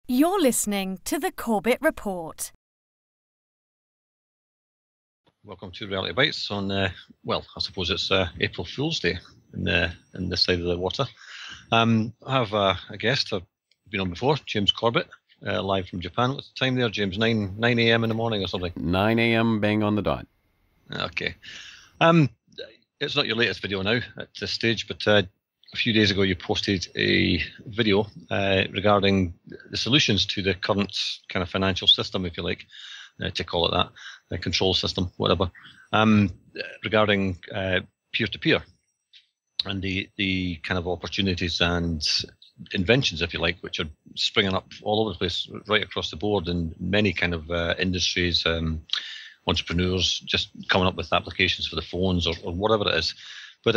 You're listening to the Corbett Report. Welcome to Reality Bytes on, well, I suppose it's April Fool's Day in this side of the water. I have a guest I've been on before, James Corbett, live from Japan. What's the time there, James? 9 a.m. in the morning or something? 9 a.m. bang on the dot. Okay. It's not your latest video now at this stage, but a few days ago you posted a video regarding the solutions to the current kind of financial system, if you like, to call it that, the control system, whatever, regarding peer-to-peer and the kind of opportunities and inventions, if you like, which are springing up all over the place, right across the board in many kind of industries, entrepreneurs just coming up with applications for the phones or whatever it is. But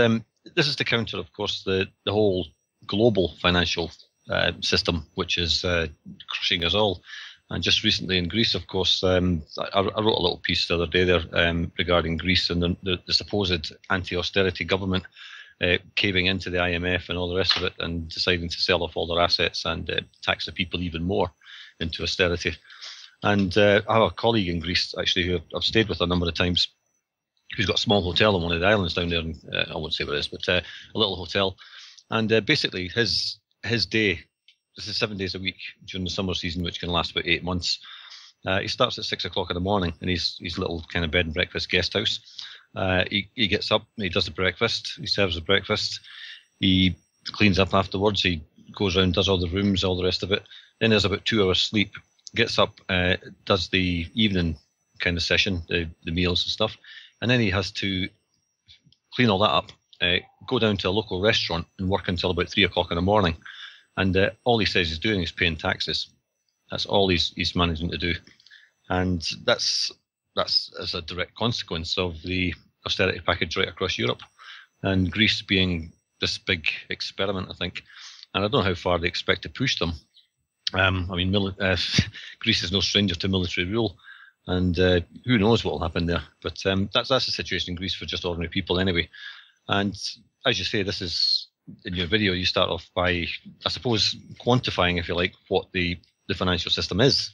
this is to counter, of course, the whole global financial system, which is crushing us all. And just recently in Greece, of course, I wrote a little piece the other day there regarding Greece and the supposed anti-austerity government caving into the IMF and all the rest of it and deciding to sell off all their assets and tax the people even more into austerity. And I have a colleague in Greece, actually, who I've stayed with a number of times, who's got a small hotel on one of the islands down there. And, I won't say what it is, but a little hotel. And basically his day, this is 7 days a week during the summer season, which can last about 8 months. He starts at 6 o'clock in the morning in his little kind of bed and breakfast guest house. He gets up, he does the breakfast, he serves the breakfast, he cleans up afterwards, he goes around, does all the rooms, all the rest of it. Then there's about 2 hours sleep, gets up, does the evening kind of session, the meals and stuff. And then he has to clean all that up, go down to a local restaurant and work until about 3 o'clock in the morning. And all he says he's doing is paying taxes. That's all he's managing to do. And that's as a direct consequence of the austerity package right across Europe. And Greece being this big experiment, I think. And I don't know how far they expect to push them. I mean, Greece is no stranger to military rule. And who knows what will happen there. But that's the situation in Greece for just ordinary people anyway. And as you say, this is, in your video, you start off by, I suppose, quantifying, if you like, what the financial system is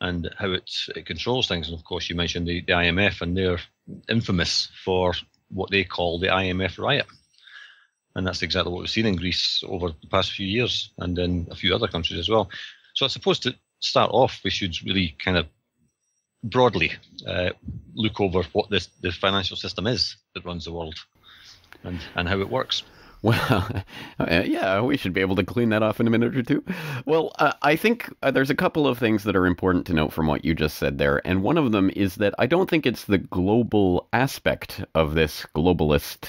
and how it controls things. And of course, you mentioned the IMF, and they're infamous for what they call the IMF riot. And that's exactly what we've seen in Greece over the past few years and in a few other countries as well. So I suppose to start off, we should really kind of broadly look over what the financial system is that runs the world and how it works. Well, yeah, we should be able to clean that off in a minute or two. Well, I think there's a couple of things that are important to note from what you just said there. And one of them is that I don't think it's the global aspect of this globalist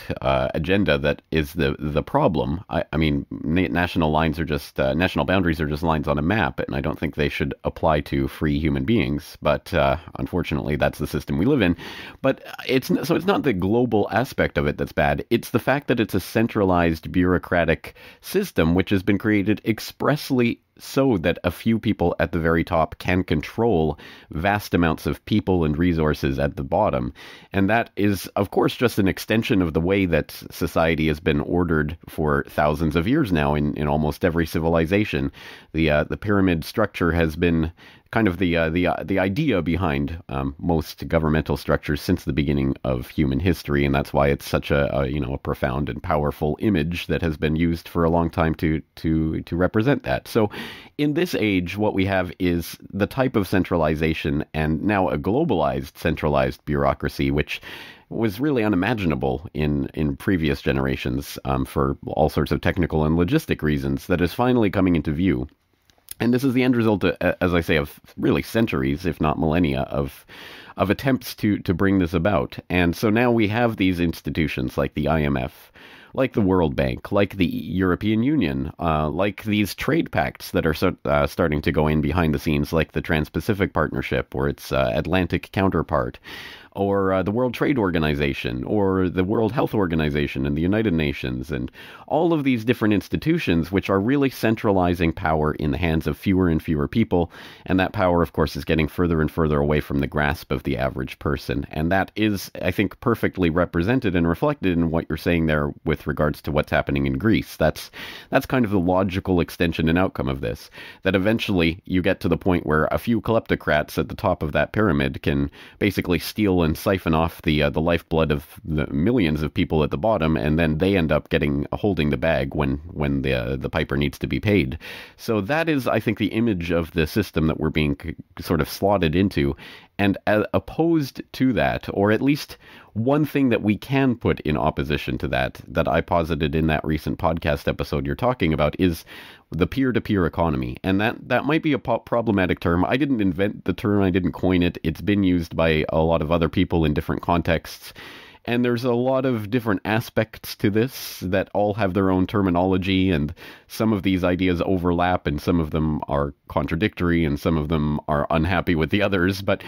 agenda that is the problem. I mean, national lines are just, national boundaries are just lines on a map, and I don't think they should apply to free human beings. But unfortunately, that's the system we live in. But it's not the global aspect of it that's bad. It's the fact that it's a centralized bureaucratic system which has been created expressly so that a few people at the very top can control vast amounts of people and resources at the bottom. And that is, of course, just an extension of the way that society has been ordered for thousands of years now in almost every civilization. The pyramid structure has been kind of the idea behind most governmental structures since the beginning of human history, and that's why it's such a profound and powerful image that has been used for a long time to represent that. So, in this age, what we have is the type of centralization, and now a globalized centralized bureaucracy, which was really unimaginable in previous generations for all sorts of technical and logistic reasons, that is finally coming into view. And this is the end result, as I say, of really centuries, if not millennia, of attempts to bring this about. And so now we have these institutions like the IMF, like the World Bank, like the European Union, like these trade pacts that are starting to go in behind the scenes, like the Trans-Pacific Partnership or its Atlantic counterpart, or the World Trade Organization, or the World Health Organization and the United Nations, and all of these different institutions which are really centralizing power in the hands of fewer and fewer people. And that power, of course, is getting further and further away from the grasp of the average person. And that is, I think, perfectly represented and reflected in what you're saying there with regards to what's happening in Greece. That's kind of the logical extension and outcome of this, that eventually you get to the point where a few kleptocrats at the top of that pyramid can basically steal and siphon off the lifeblood of the millions of people at the bottom, and then they end up holding the bag when the piper needs to be paid. So that is, I think, the image of the system that we're being sort of slotted into. And opposed to that, or at least one thing that we can put in opposition to that I posited in that recent podcast episode you're talking about, is the peer-to-peer economy. And that might be a problematic term. I didn't invent the term. I didn't coin it. It's been used by a lot of other people in different contexts. And there's a lot of different aspects to this that all have their own terminology, and some of these ideas overlap, and some of them are contradictory, and some of them are unhappy with the others. But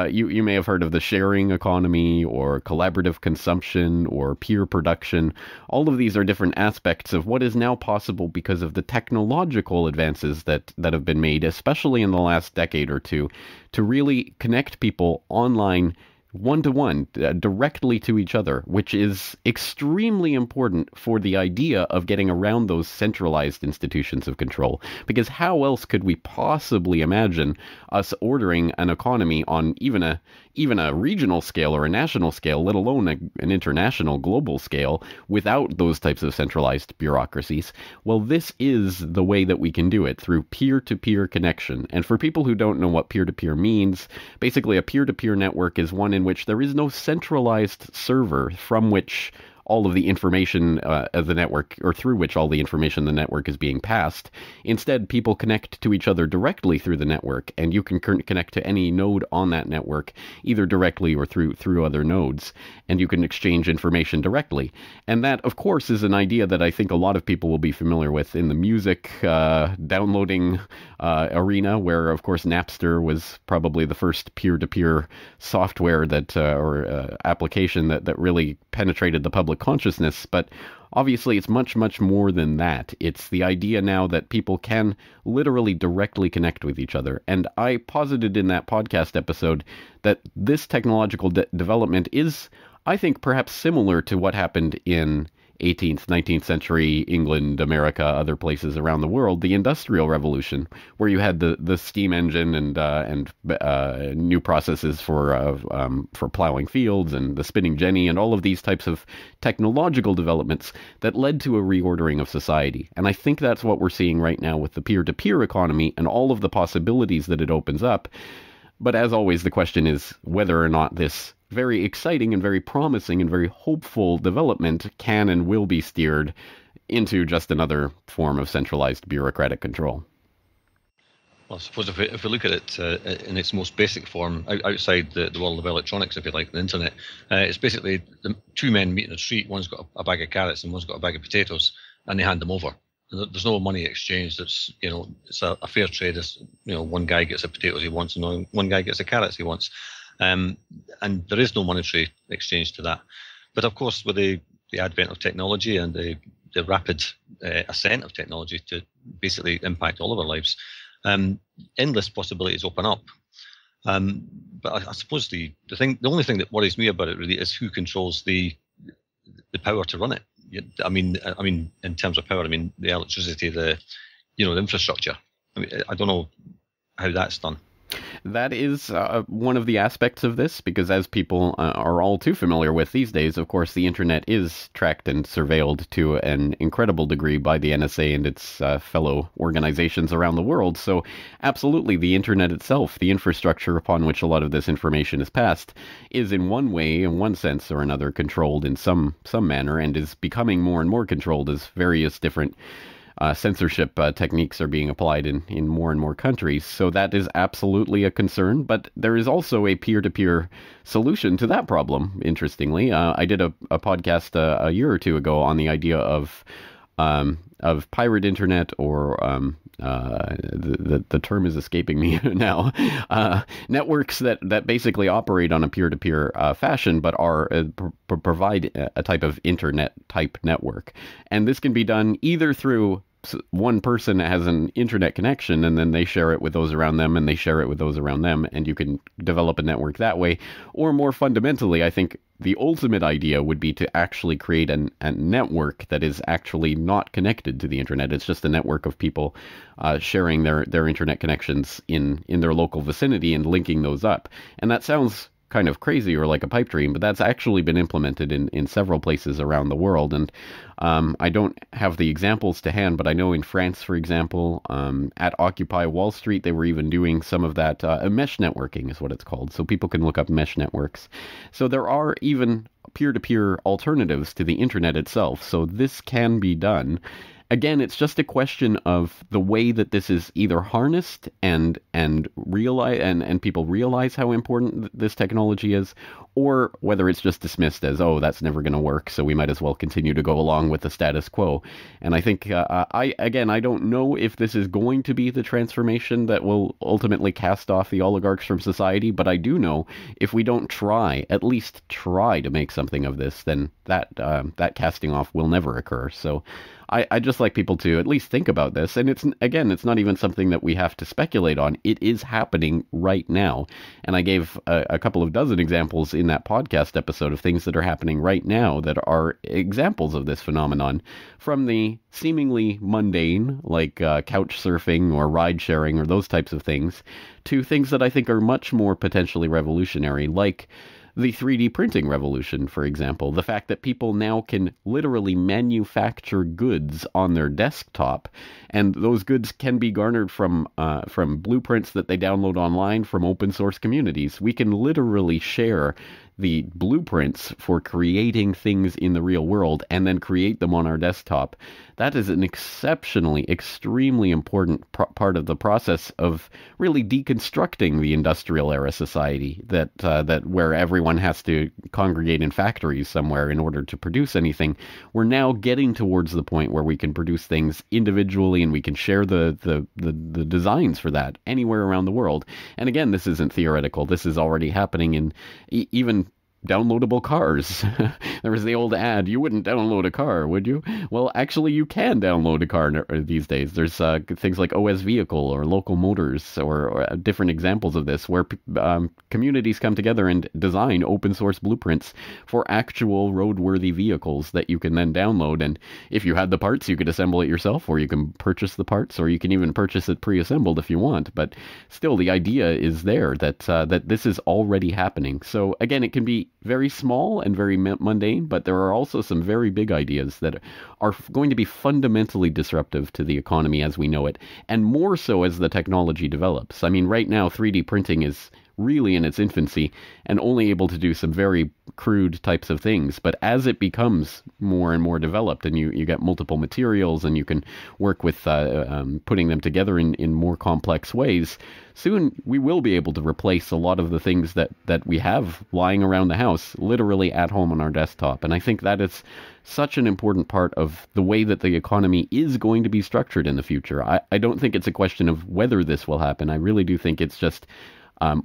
you may have heard of the sharing economy, or collaborative consumption, or peer production. All of these are different aspects of what is now possible because of the technological advances that have been made, especially in the last decade or two, to really connect people online one-to-one, directly to each other, which is extremely important for the idea of getting around those centralized institutions of control. Because how else could we possibly imagine us ordering an economy on even a regional scale or a national scale, let alone an international, global scale, without those types of centralized bureaucracies? Well, this is the way that we can do it, through peer-to-peer connection. And for people who don't know what peer-to-peer means, basically a peer-to-peer network is one in which there is no centralized server from which all of the information of the network, or through which all the information the network is being passed. Instead, people connect to each other directly through the network, and you can connect to any node on that network, either directly or through other nodes, and you can exchange information directly. And that, of course, is an idea that I think a lot of people will be familiar with in the music downloading arena, where, of course, Napster was probably the first peer-to-peer software or application that really penetrated the public consciousness. But obviously it's much, much more than that. It's the idea now that people can literally directly connect with each other. And I posited in that podcast episode that this technological development is, I think, perhaps similar to what happened in 18th, 19th century England, America, other places around the world, the Industrial Revolution, where you had the steam engine and new processes for plowing fields, and the spinning jenny, and all of these types of technological developments that led to a reordering of society. And I think that's what we're seeing right now with the peer-to-peer economy and all of the possibilities that it opens up. But as always, the question is whether or not this very exciting and very promising and very hopeful development can and will be steered into just another form of centralized bureaucratic control. Well, I suppose if we look at it in its most basic form, outside the world of electronics, if you like, the internet, it's basically two men meet in the street. One's got a bag of carrots and one's got a bag of potatoes, and they hand them over. There's no money exchanged. It's a fair trade. One guy gets the potatoes he wants, and one guy gets the carrots he wants. And there is no monetary exchange to that. But of course, with the advent of technology and the rapid ascent of technology to basically impact all of our lives, endless possibilities open up. But I suppose the only thing that worries me about it really is who controls the power to run it. I mean, in terms of power, I mean the electricity, the infrastructure. I mean, I don't know how that's done. That is one of the aspects of this, because as people are all too familiar with these days, of course, the internet is tracked and surveilled to an incredible degree by the NSA and its fellow organizations around the world. So absolutely, the internet itself, the infrastructure upon which a lot of this information is passed, is in one way, in one sense or another, controlled in some manner, and is becoming more and more controlled as various different censorship techniques are being applied in more and more countries. So that is absolutely a concern, but there is also a peer-to-peer solution to that problem, interestingly. I did a podcast a year or two ago on the idea of pirate internet, or the term is escaping me now, networks that basically operate on a peer-to-peer fashion, but are provide a type of internet type network. And this can be done either through one person has an internet connection and then they share it with those around them and they share it with those around them, and you can develop a network that way. Or more fundamentally, I think the ultimate idea would be to actually create a network that is actually not connected to the internet. It's just a network of people sharing their internet connections in their local vicinity and linking those up. And that sounds kind of crazy or like a pipe dream, but that's actually been implemented in several places around the world. And I don't have the examples to hand, but I know in France, for example, at Occupy Wall Street, they were even doing some of that. Mesh networking is what it's called. So people can look up mesh networks. So there are even peer-to-peer alternatives to the internet itself. So this can be done. Again, it's just a question of the way that this is either harnessed and realize and people realize how important this technology is, or whether it's just dismissed as, oh, that's never going to work, so we might as well continue to go along with the status quo. And I think, I don't know if this is going to be the transformation that will ultimately cast off the oligarchs from society, but I do know if we don't at least try to make something of this, then that casting off will never occur. So I just like people to at least think about this. And it's not even something that we have to speculate on. It is happening right now. And I gave a couple of dozen examples in that podcast episode of things that are happening right now that are examples of this phenomenon, from the seemingly mundane, like couch surfing or ride sharing or those types of things, to things that I think are much more potentially revolutionary, like the 3D printing revolution, for example. The fact that people now can literally manufacture goods on their desktop, and those goods can be garnered from blueprints that they download online from open source communities. We can literally share the blueprints for creating things in the real world and then create them on our desktop. That is an extremely important part of the process of really deconstructing the industrial era society that where everyone has to congregate in factories somewhere in order to produce anything. We're now getting towards the point where we can produce things individually and we can share the designs for that anywhere around the world. And again, this isn't theoretical. This is already happening in even downloadable cars. There was the old ad, you wouldn't download a car, would you? Well, actually, you can download a car these days. There's things like OS Vehicle or Local Motors or different examples of this, where communities come together and design open source blueprints for actual roadworthy vehicles that you can then download. And if you had the parts, you could assemble it yourself, or you can purchase the parts, or you can even purchase it pre-assembled if you want. But still, the idea is there that this is already happening. So again, it can be very small and very mundane, but there are also some very big ideas that are going to be fundamentally disruptive to the economy as we know it, and more so as the technology develops. I mean, right now, 3D printing is really in its infancy and only able to do some very crude types of things. But as it becomes more and more developed and you get multiple materials and you can work with putting them together in more complex ways, soon we will be able to replace a lot of the things that we have lying around the house, literally at home on our desktop. And I think that is such an important part of the way that the economy is going to be structured in the future. I don't think it's a question of whether this will happen. I really do think it's just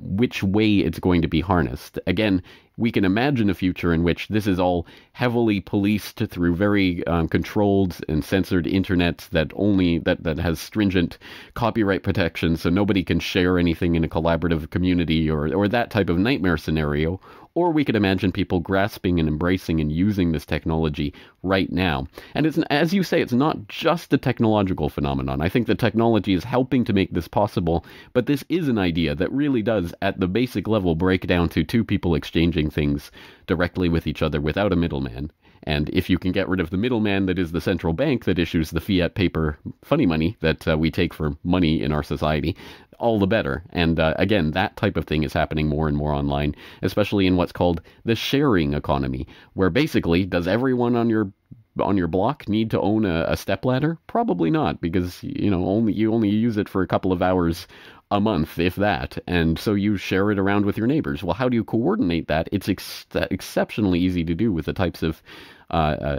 which way it's going to be harnessed. Again, we can imagine a future in which this is all heavily policed through very controlled and censored internet that has stringent copyright protection, so nobody can share anything in a collaborative community or that type of nightmare scenario. Or we could imagine people grasping and embracing and using this technology right now. And it's, as you say, it's not just a technological phenomenon. I think the technology is helping to make this possible, but this is an idea that really does, at the basic level, break down to two people exchanging things directly with each other without a middleman. And if you can get rid of the middleman that is the central bank that issues the fiat paper funny money that we take for money in our society, all the better. And again, that type of thing is happening more and more online, especially in what's called the sharing economy, where basically, does everyone on your block need to own a stepladder? Probably not, because you only use it for a couple of hours a month, if that, and so you share it around with your neighbors. Well, how do you coordinate that? It's exceptionally easy to do with the types of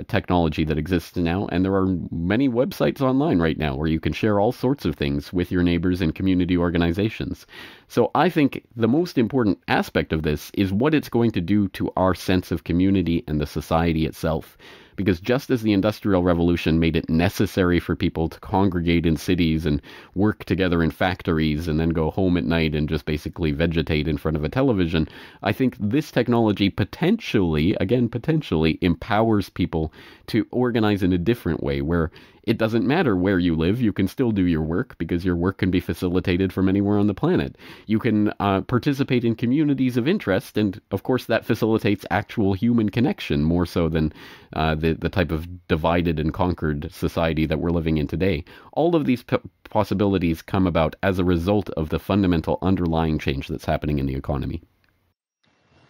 technology that exists now, and there are many websites online right now where you can share all sorts of things with your neighbors and community organizations. So I think the most important aspect of this is what it's going to do to our sense of community and the society itself. Because just as the Industrial Revolution made it necessary for people to congregate in cities and work together in factories and then go home at night and just basically vegetate in front of a television, I think this technology potentially, again, potentially, empowers people to organize in a different way where it doesn't matter where you live, you can still do your work because your work can be facilitated from anywhere on the planet. You can participate in communities of interest, and of course that facilitates actual human connection more so than the type of divided and conquered society that we're living in today. All of these possibilities come about as a result of the fundamental underlying change that's happening in the economy.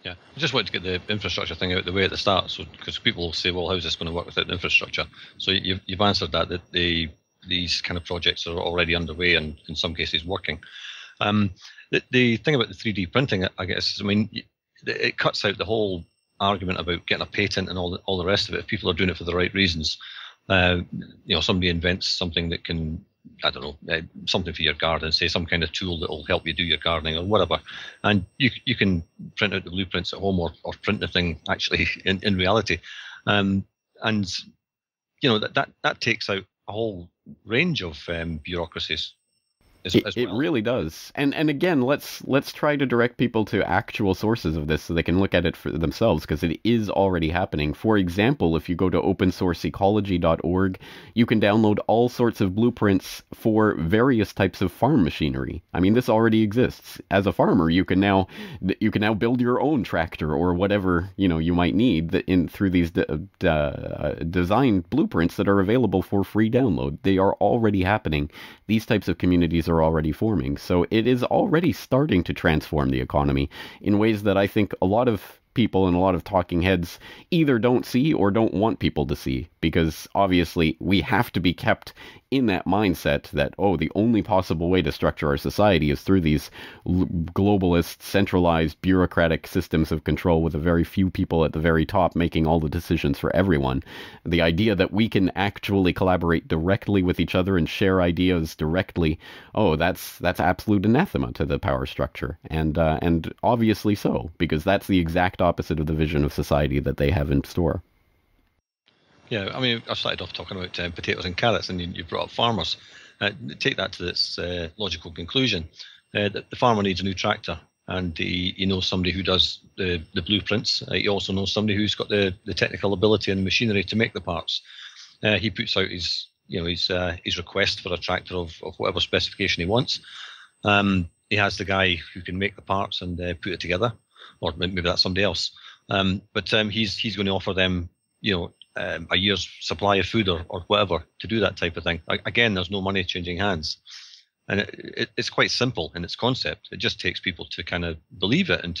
Yeah, I just wanted to get the infrastructure thing out of the way at the start, so because people will say, well, how's this going to work without the infrastructure? So you've answered that these kind of projects are already underway and in some cases working. The thing about the 3D printing, I guess, I mean, it cuts out the whole argument about getting a patent and all the rest of it if people are doing it for the right reasons. Somebody invents something that can, I don't know, something for your garden, say some kind of tool that will help you do your gardening or whatever. And you can print out the blueprints at home or print the thing actually in reality. And, that takes out a whole range of bureaucracies. It really does. And again, let's try to direct people to actual sources of this so they can look at it for themselves, because it is already happening. For example, if you go to opensourceecology.org, you can download all sorts of blueprints for various types of farm machinery. I mean, this already exists. As a farmer, you can now build your own tractor or whatever, you might need through these design blueprints that are available for free download. They are already happening. These types of communities are already forming. So it is already starting to transform the economy in ways that I think a lot of people and a lot of talking heads either don't see or don't want people to see, because obviously we have to be kept in that mindset that, the only possible way to structure our society is through these globalist, centralized, bureaucratic systems of control with a very few people at the very top making all the decisions for everyone. The idea that we can actually collaborate directly with each other and share ideas directly, that's absolute anathema to the power structure. And obviously so, because that's the exact opposite of the vision of society that they have in store. Yeah, I mean, I started off talking about potatoes and carrots, and you brought up farmers. Take that to its logical conclusion. The farmer needs a new tractor, and he knows somebody who does the blueprints. He also knows somebody who's got the technical ability and machinery to make the parts. He puts out his request for a tractor of whatever specification he wants. He has the guy who can make the parts and put it together, or maybe that's somebody else. But he's going to offer them, a year's supply of food or whatever to do that type of thing. Again, there's no money changing hands. And it's quite simple in its concept. It just takes people to kind of believe it and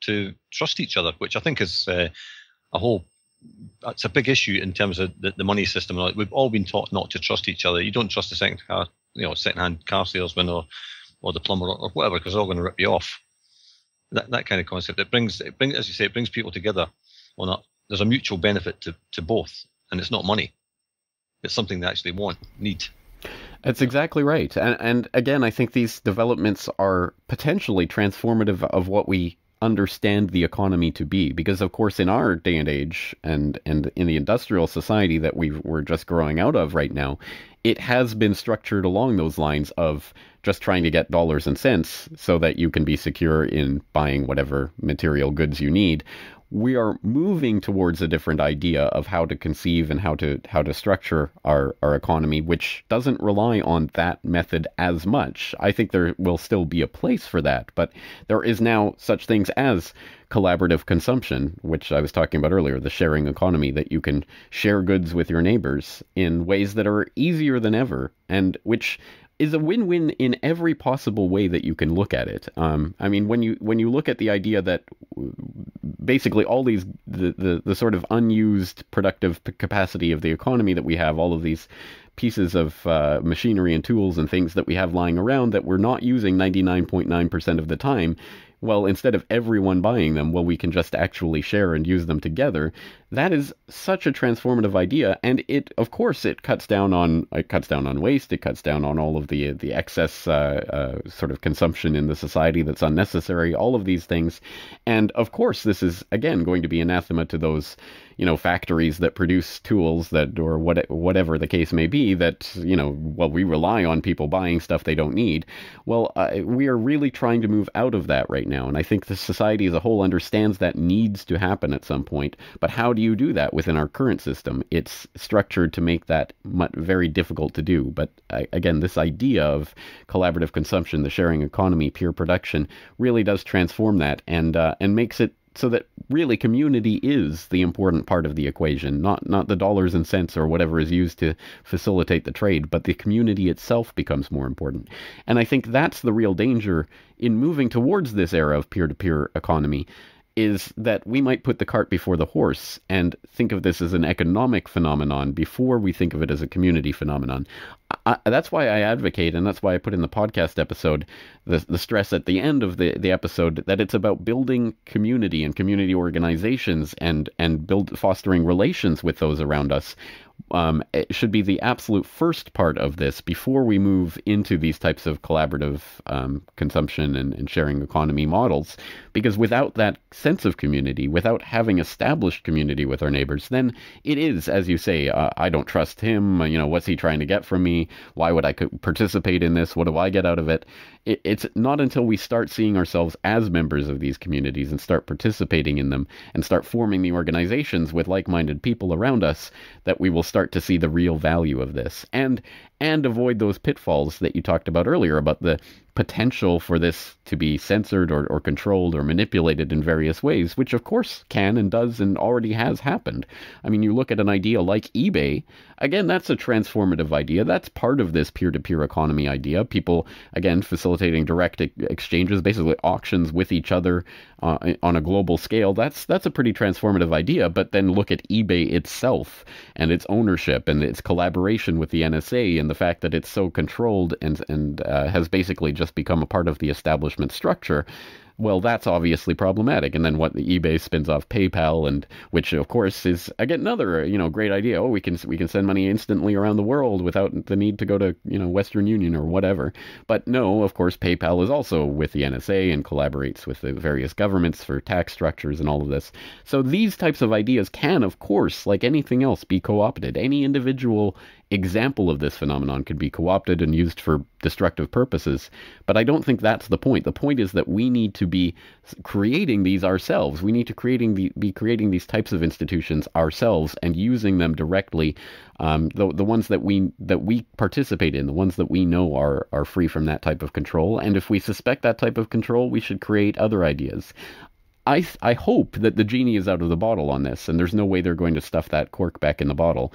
to trust each other, which I think is that's a big issue in terms of the money system. We've all been taught not to trust each other. You don't trust the second-hand car salesman or the plumber or whatever, because they're all going to rip you off. That kind of concept. It brings, as you say, it brings people together there's a mutual benefit to both, and it's not money. It's something they actually need. That's exactly right. And again, I think these developments are potentially transformative of what we understand the economy to be, because of course in our day and age and in the industrial society that we're just growing out of right now, it has been structured along those lines of just trying to get dollars and cents so that you can be secure in buying whatever material goods you need. We are moving towards a different idea of how to conceive and how to structure our economy, which doesn't rely on that method as much. I think there will still be a place for that, but there is now such things as collaborative consumption, which I was talking about earlier, the sharing economy, that you can share goods with your neighbors in ways that are easier than ever, and which is a win-win in every possible way that you can look at it. I mean, when you look at the idea that basically all these the sort of unused productive capacity of the economy that we have, all of these pieces of machinery and tools and things that we have lying around that we're not using 99.9% of the time. Well, instead of everyone buying them, well, we can just actually share and use them together. That is such a transformative idea, and of course, it cuts down on waste. It cuts down on all of the excess sort of consumption in the society that's unnecessary. All of these things, and of course, this is again going to be anathema to those factories that produce tools that, or whatever the case may be, that we rely on people buying stuff they don't need. Well, we are really trying to move out of that right now, and I think the society as a whole understands that needs to happen at some point. But how do you do that within our current system? It's structured to make that very difficult to do. But again, this idea of collaborative consumption, the sharing economy, peer production, really does transform that and makes it so that really community is the important part of the equation, not the dollars and cents or whatever is used to facilitate the trade, but the community itself becomes more important. And I think that's the real danger in moving towards this era of peer-to-peer economy, is that we might put the cart before the horse and think of this as an economic phenomenon before we think of it as a community phenomenon. That's why I advocate, and that's why I put in the podcast episode, the stress at the end of the episode, that it's about building community and community organizations and fostering relations with those around us. It should be the absolute first part of this before we move into these types of collaborative consumption and sharing economy models. Because without that sense of community, without having established community with our neighbors, then it is, as you say, I don't trust him. What's he trying to get from me? Why would I participate in this? What do I get out of it? It's not until we start seeing ourselves as members of these communities and start participating in them and start forming the organizations with like-minded people around us that we will start to see the real value of this and avoid those pitfalls that you talked about earlier about the potential for this to be censored or controlled or manipulated in various ways, which of course can and does and already has happened. I mean, you look at an idea like eBay, again, that's a transformative idea. That's part of this peer-to-peer economy idea. People, again, facilitating direct exchanges, basically auctions with each other on a global scale. That's a pretty transformative idea. But then look at eBay itself and its ownership and its collaboration with the NSA and the fact that it's so controlled and has basically just become a part of the establishment structure. Well, that's obviously problematic. And then what the eBay spins off PayPal, and which of course is again another great idea. Oh, we can send money instantly around the world without the need to go to Western Union or whatever. But no, of course, PayPal is also with the NSA and collaborates with the various governments for tax structures and all of this. So these types of ideas can, of course, like anything else, be co-opted. Any individual example of this phenomenon could be co-opted and used for destructive purposes. But I don't think that's the point. The point is that we need to be creating these ourselves. We need to be creating these types of institutions ourselves and using them directly. The ones that we participate in, the ones that we know are free from that type of control. And if we suspect that type of control, we should create other ideas. I hope that the genie is out of the bottle on this, and there's no way they're going to stuff that cork back in the bottle.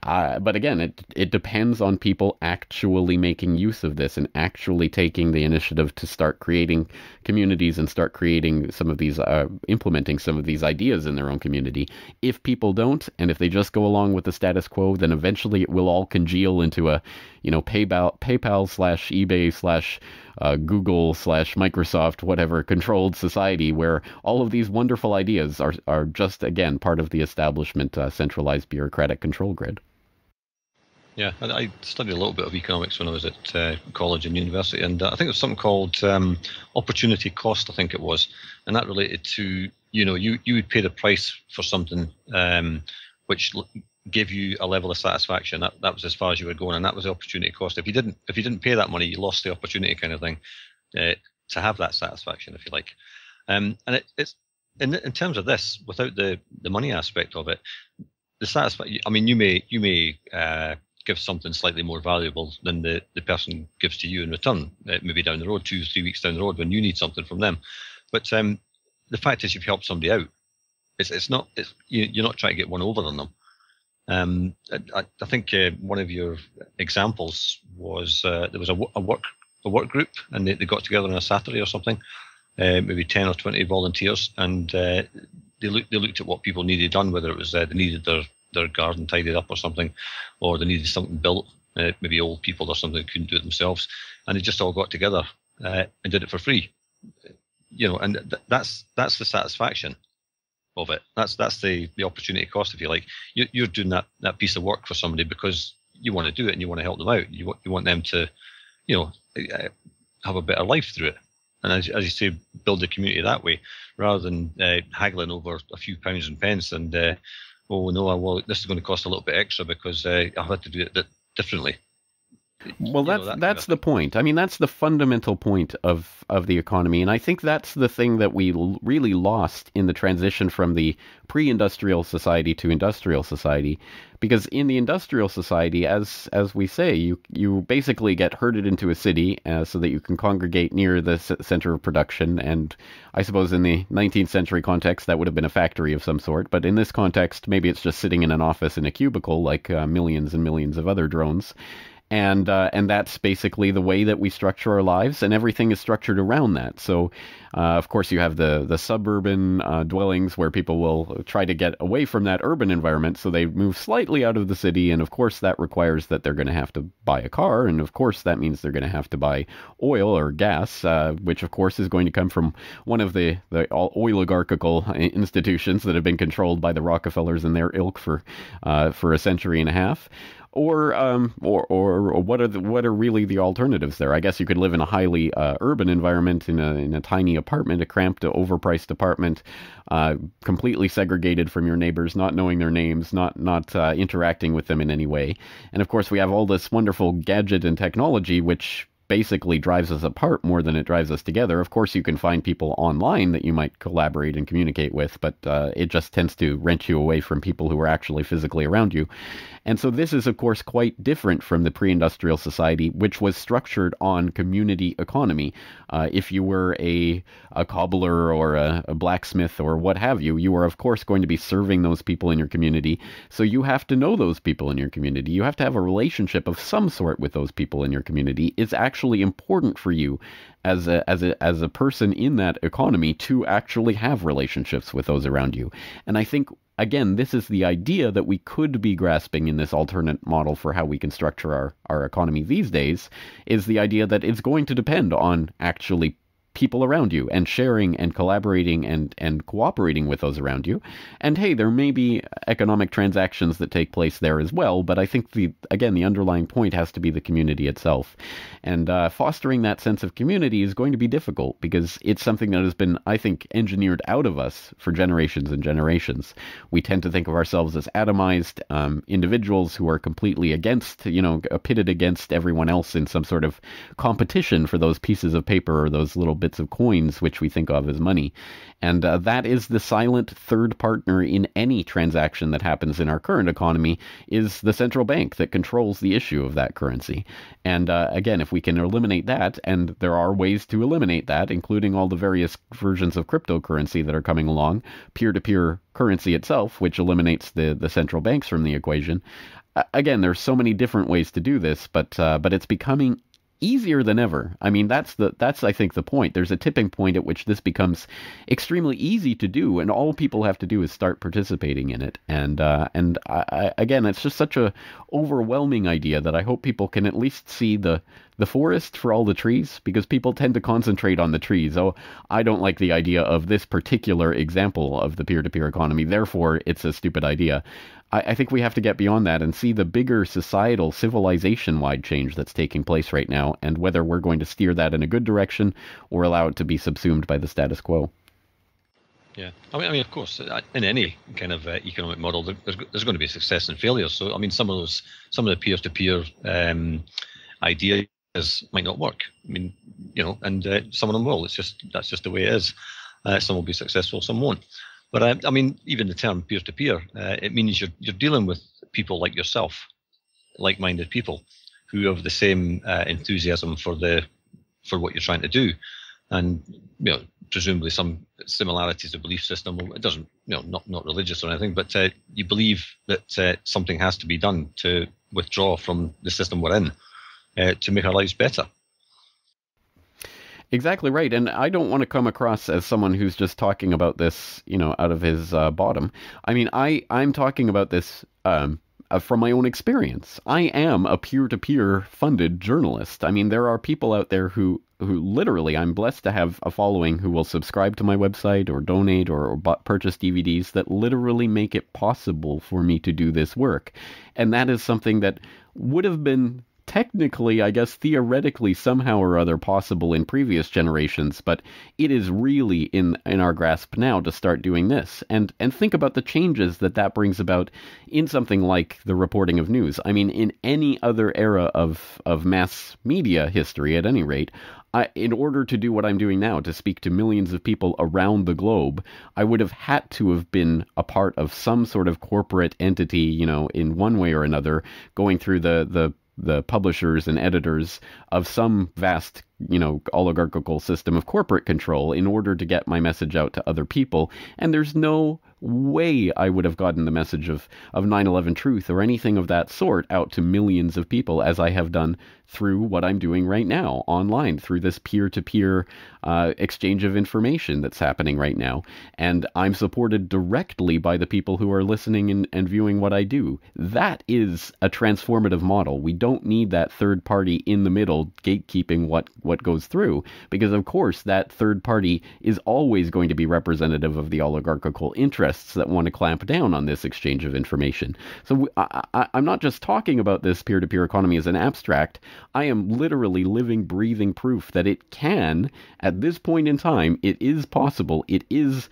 But again, it depends on people actually making use of this and actually taking the initiative to start creating communities and start creating some of these, implementing some of these ideas in their own community. If people don't, and if they just go along with the status quo, then eventually it will all congeal into a, PayPal / eBay / Google / Microsoft, whatever, controlled society where all of these wonderful ideas are just, again, part of the establishment centralized bureaucratic control grid. Yeah, I studied a little bit of economics when I was at college and university, and I think it was something called opportunity cost, I think it was, and that related to, you would pay the price for something which gave you a level of satisfaction. That was as far as you were going, and that was the opportunity cost. If you didn't pay that money, you lost the opportunity, kind of thing, to have that satisfaction, if you like. And it's in terms of this, without the money aspect of it, the satisfaction. I mean, you may give something slightly more valuable than the person gives to you in return, maybe down the road, 2 or 3 weeks down the road when you need something from them. But the fact is, you've helped somebody out. You're not trying to get one over on them. I think one of your examples was there was a work group, and they got together on a Saturday or something, maybe 10 or 20 volunteers, and they looked at what people needed done, whether it was they needed their their garden tidied up or something, or they needed something built. Maybe old people or something couldn't do it themselves, and they just all got together and did it for free. And that's the satisfaction of it. That's the opportunity cost, if you like. You're doing that piece of work for somebody because you want to do it and you want to help them out. You want them to, have a better life through it. And as you say, build the community that way, rather than haggling over a few pounds and pence and, oh no, well, this is going to cost a little bit extra because I've had to do it differently. Well, that's the point. I mean, that's the fundamental point of the economy. And I think that's the thing that we really lost in the transition from the pre-industrial society to industrial society. Because in the industrial society, as we say, you basically get herded into a city so that you can congregate near the center of production. And I suppose in the 19th century context, that would have been a factory of some sort. But in this context, maybe it's just sitting in an office in a cubicle like millions and millions of other drones. And that's basically the way that we structure our lives, and everything is structured around that. So, of course, you have the suburban dwellings where people will try to get away from that urban environment, so they move slightly out of the city, and of course that requires that they're going to have to buy a car, and of course that means they're going to have to buy oil or gas, which of course is going to come from one of the oligarchical institutions that have been controlled by the Rockefellers and their ilk for a century and a half. Or what are really the alternatives there? I guess you could live in a highly urban environment in a tiny apartment, a cramped, overpriced apartment, completely segregated from your neighbors, not knowing their names, not interacting with them in any way. And of course, we have all this wonderful gadget and technology, which basically drives us apart more than it drives us together. Of course, you can find people online that you might collaborate and communicate with, but it just tends to wrench you away from people who are actually physically around you. And so this is, of course, quite different from the pre-industrial society, which was structured on community economy. If you were a cobbler or a blacksmith or what have you, you are, of course, going to be serving those people in your community. So you have to know those people in your community. You have to have a relationship of some sort with those people in your community. It's actually important for you as a person in that economy to actually have relationships with those around you. And I think, again, this is the idea that we could be grasping in this alternate model for how we can structure our economy these days, is the idea that it's going to depend on actually people around you and sharing and collaborating and cooperating with those around you. And hey, there may be economic transactions that take place there as well, but I think the underlying point has to be the community itself. And fostering that sense of community is going to be difficult because it's something that has been, I think, engineered out of us for generations and generations. We tend to think of ourselves as atomized individuals who are completely against, pitted against everyone else in some sort of competition for those pieces of paper or those little bits of coins which we think of as money. And that is the silent third partner in any transaction that happens in our current economy, is the central bank that controls the issue of that currency. And again, if we can eliminate that, and there are ways to eliminate that, including all the various versions of cryptocurrency that are coming along, peer-to-peer currency itself, which eliminates the central banks from the equation. Again, there's so many different ways to do this, but it's becoming easier than ever. I mean, that's I think the point. There's a tipping point at which this becomes extremely easy to do, and all people have to do is start participating in it. And again, it's just such a overwhelming idea that I hope people can at least see the forest for all the trees, because people tend to concentrate on the trees. Oh, I don't like the idea of this particular example of the peer-to-peer economy, therefore it's a stupid idea. I think we have to get beyond that and see the bigger societal, civilization-wide change that's taking place right now, and whether we're going to steer that in a good direction or allow it to be subsumed by the status quo. Yeah, I mean, of course, in any kind of economic model, there's going to be success and failure. So, I mean, some of the peer-to-peer ideas might not work. I mean, and some of them will. That's just the way it is. Some will be successful, some won't. But I mean, even the term peer-to-peer, it means you're dealing with people like yourself, like-minded people who have the same enthusiasm for what you're trying to do, and presumably some similarities of belief system. It doesn't, not religious or anything, but you believe that something has to be done to withdraw from the system we're in to make our lives better. Exactly right. And I don't want to come across as someone who's just talking about this, out of his bottom. I mean, I'm talking about this from my own experience. I am a peer-to-peer funded journalist. I mean, there are people out there who literally, I'm blessed to have a following who will subscribe to my website or donate or purchase DVDs that literally make it possible for me to do this work. And that is something that would have been technically, I guess, theoretically, somehow or other possible in previous generations, but it is really in our grasp now to start doing this. And think about the changes that brings about in something like the reporting of news. I mean, in any other era of mass media history, at any rate, in order to do what I'm doing now, to speak to millions of people around the globe, I would have had to have been a part of some sort of corporate entity, in one way or another, going through the publishers and editors of some vast, oligarchical system of corporate control in order to get my message out to other people. And there's no way I would have gotten the message of 9/11 truth or anything of that sort out to millions of people as I have done through what I'm doing right now online, through this peer-to-peer exchange of information that's happening right now. And I'm supported directly by the people who are listening and viewing what I do. That is a transformative model. We don't need that third party in the middle gatekeeping what goes through, because of course that third party is always going to be representative of the oligarchical interests that want to clamp down on this exchange of information. So I'm not just talking about this peer-to-peer economy as an abstract. I am literally living, breathing proof that it can, at this point in time, it is possible. It is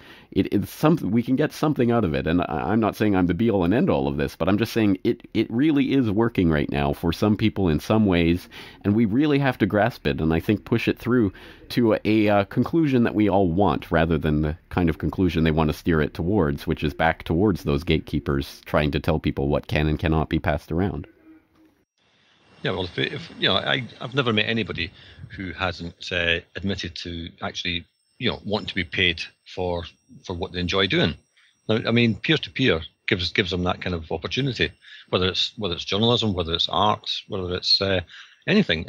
something, we can get something out of it. And I'm not saying I'm the be-all and end-all of this, but I'm just saying it really is working right now for some people in some ways, and we really have to grasp it and I think push it through to a conclusion that we all want, rather than the kind of conclusion they want to steer it towards, which is back towards those gatekeepers trying to tell people what can and cannot be passed around. Yeah, well, if I've never met anybody who hasn't admitted to actually, wanting to be paid for what they enjoy doing. Now, I mean, peer-to-peer gives them that kind of opportunity, whether it's journalism, whether it's art, whether it's anything,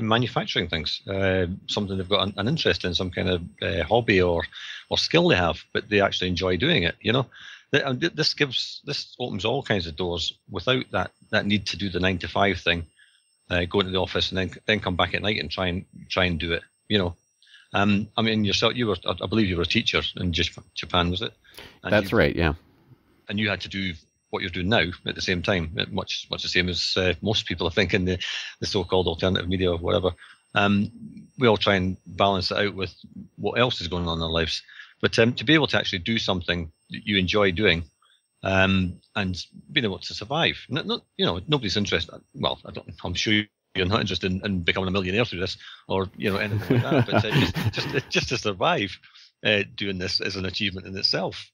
manufacturing things, something they've got an interest in, some kind of hobby or skill they have, but they actually enjoy doing it. This opens all kinds of doors without that need to do the 9 to 5 thing, go into the office and then come back at night and try and do it. I mean, yourself, I believe you were a teacher in Japan, was it? And that's right, yeah. And you had to do what you're doing now at the same time, much the same as most people, I think, in the so-called alternative media or whatever. We all try and balance it out with what else is going on in our lives. But to be able to actually do something that you enjoy doing, and being able to survive, nobody's interested. Well, I'm sure you're not interested in becoming a millionaire through this, or anything like that. But just to survive doing this is an achievement in itself.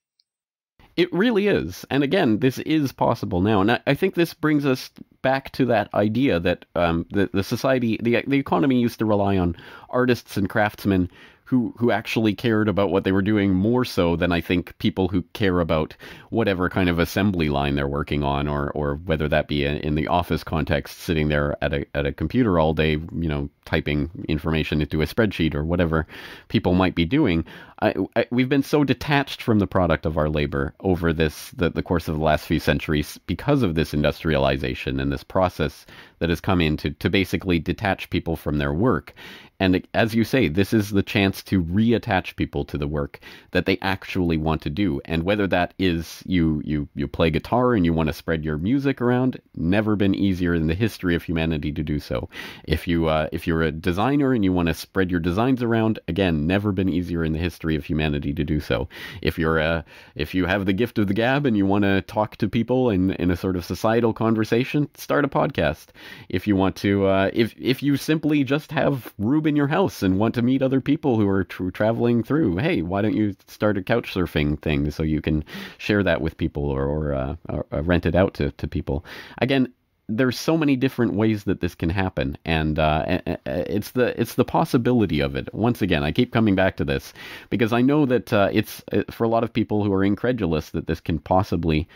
It really is. And again, this is possible now. And I think this brings us back to that idea that the society, the economy used to rely on artists and craftsmen who actually cared about what they were doing more so than I think people who care about whatever kind of assembly line they're working on, or whether that be in the office context, sitting there at a computer all day, typing information into a spreadsheet or whatever people might be doing. We've been so detached from the product of our labor over the course of the last few centuries because of this industrialization and this process that has come in to basically detach people from their work. And as you say, this is the chance to reattach people to the work that they actually want to do. And whether that is you play guitar and you want to spread your music around, never been easier in the history of humanity to do so. If you're a designer and you want to spread your designs around, again, never been easier in the history of humanity to do so. If you have the gift of the gab and you want to talk to people in a sort of societal conversation, start a podcast. If you want to, if you simply just have room in your house and want to meet other people who are traveling through, hey, why don't you start a couch surfing thing so you can share that with people or rent it out to people. Again, there's so many different ways that this can happen, and it's the possibility of it. Once again, I keep coming back to this because I know that it's for a lot of people who are incredulous that this can possibly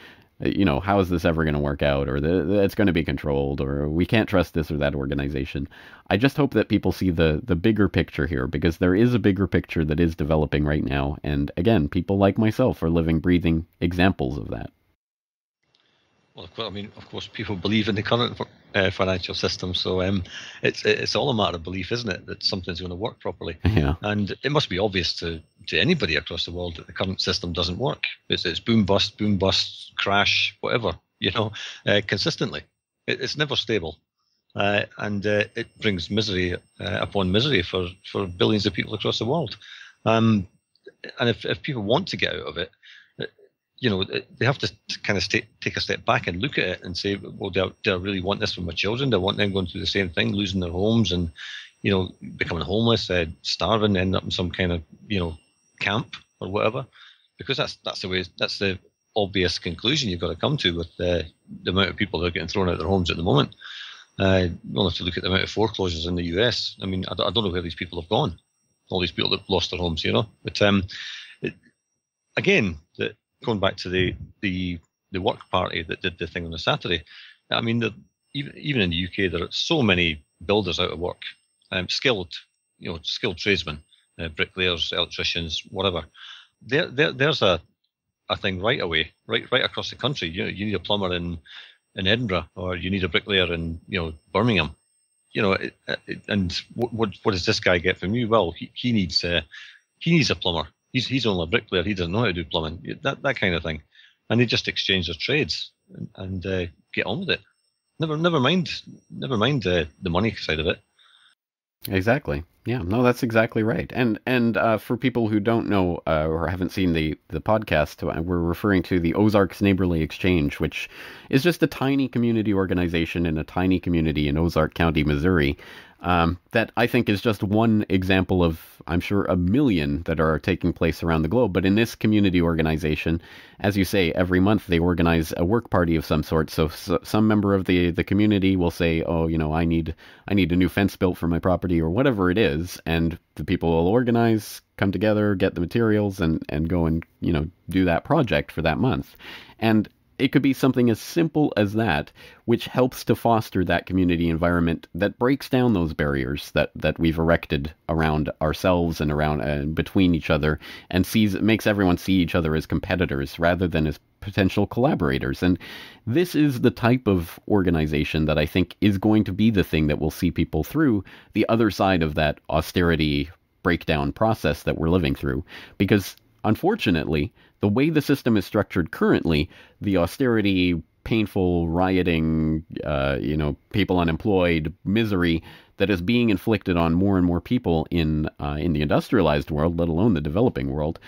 how is this ever going to work out, or it's going to be controlled, or we can't trust this or that organization. I just hope that people see the bigger picture here, because there is a bigger picture that is developing right now. And again, people like myself are living, breathing examples of that. Well, of course, people believe in the current financial system, so it's all a matter of belief, isn't it, that something's going to work properly? Yeah. And it must be obvious to anybody across the world that the current system doesn't work. It's boom bust, crash, whatever, consistently. It's never stable, and it brings misery upon misery for billions of people across the world. And if people want to get out of it, they have to kind of take a step back and look at it and say, well, do I really want this for my children? Do I want them going through the same thing, losing their homes and, becoming homeless, starving, end up in some kind of, camp or whatever? Because that's the obvious conclusion you've got to come to with the amount of people that are getting thrown out of their homes at the moment. We'll have to look at the amount of foreclosures in the US. I mean, I don't know where these people have gone, all these people that lost their homes, But again, going back to the work party that did the thing on a Saturday, I mean, even in the UK, there are so many builders out of work, skilled tradesmen, bricklayers, electricians, whatever. There's a thing right away, right across the country. You need a plumber in Edinburgh, or you need a bricklayer in Birmingham. And what does this guy get from you? Well, he needs a plumber. He's only a bricklayer. He doesn't know how to do plumbing. That kind of thing, and they just exchange their trades and get on with it. Never mind the money side of it. Exactly. Yeah. No, that's exactly right. And for people who don't know or haven't seen the podcast, we're referring to the Ozarks Neighborly Exchange, which is just a tiny community organization in a tiny community in Ozark County, Missouri. That I think is just one example of, I'm sure, a million that are taking place around the globe. But in this community organization, as you say, every month they organize a work party of some sort. So some member of the community will say, oh, I need a new fence built for my property, or whatever it is. And the people will organize, come together, get the materials, and go and, do that project for that month. And it could be something as simple as that, which helps to foster that community environment that breaks down those barriers that we've erected around ourselves and around between each other, and makes everyone see each other as competitors rather than as potential collaborators. And this is the type of organization that I think is going to be the thing that will see people through the other side of that austerity breakdown process that we're living through. Because unfortunately, the way the system is structured currently, the austerity, painful, rioting, people unemployed, misery that is being inflicted on more and more people in the industrialized world, let alone the developing world,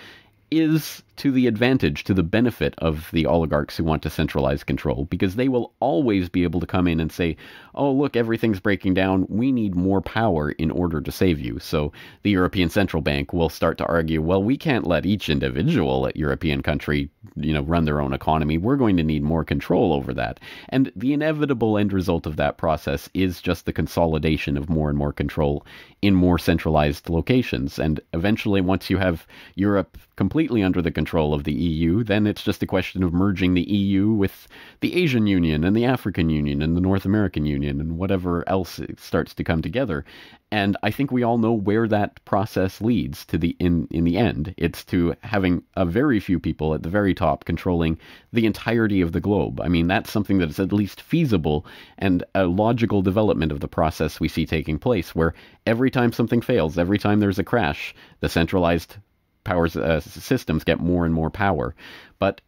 is to the advantage, to the benefit of the oligarchs who want to centralize control, because they will always be able to come in and say, oh, look, everything's breaking down. We need more power in order to save you. So the European Central Bank will start to argue, well, we can't let each individual European country, run their own economy. We're going to need more control over that. And the inevitable end result of that process is just the consolidation of more and more control in more centralized locations. And eventually, once you have Europe completely under the control of the EU, then it's just a question of merging the EU with the Asian Union and the African Union and the North American Union and whatever else starts to come together. And I think we all know where that process leads to in the end. It's to having a very few people at the very top controlling the entirety of the globe. I mean, that's something that is at least feasible and a logical development of the process we see taking place, where every time something fails, every time there's a crash, the centralized systems get more and more power. But